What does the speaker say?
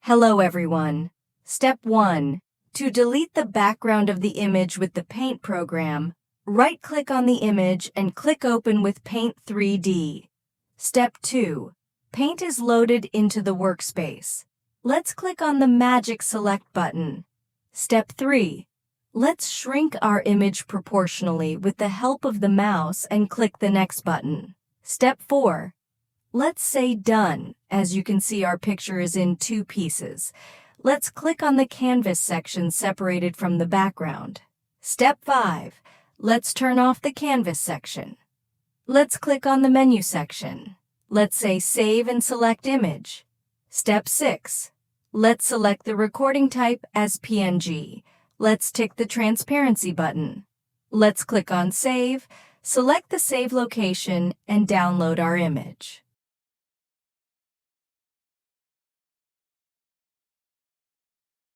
Hello everyone. Step 1. To delete the background of the image with the Paint program, right-click on the image and click Open with Paint 3D. Step 2. Paint is loaded into the workspace. Let's click on the Magic Select button. Step 3. Let's shrink our image proportionally with the help of the mouse and click the Next button. Step 4. Let's say Done. As you can see, our picture is in two pieces. Let's click on the Canvas section separated from the background. Step 5. Let's turn off the Canvas section. Let's click on the Menu section. Let's say Save and select Image. Step 6. Let's select the recording type as PNG. Let's tick the Transparency button. Let's click on Save, select the save location, and download our image.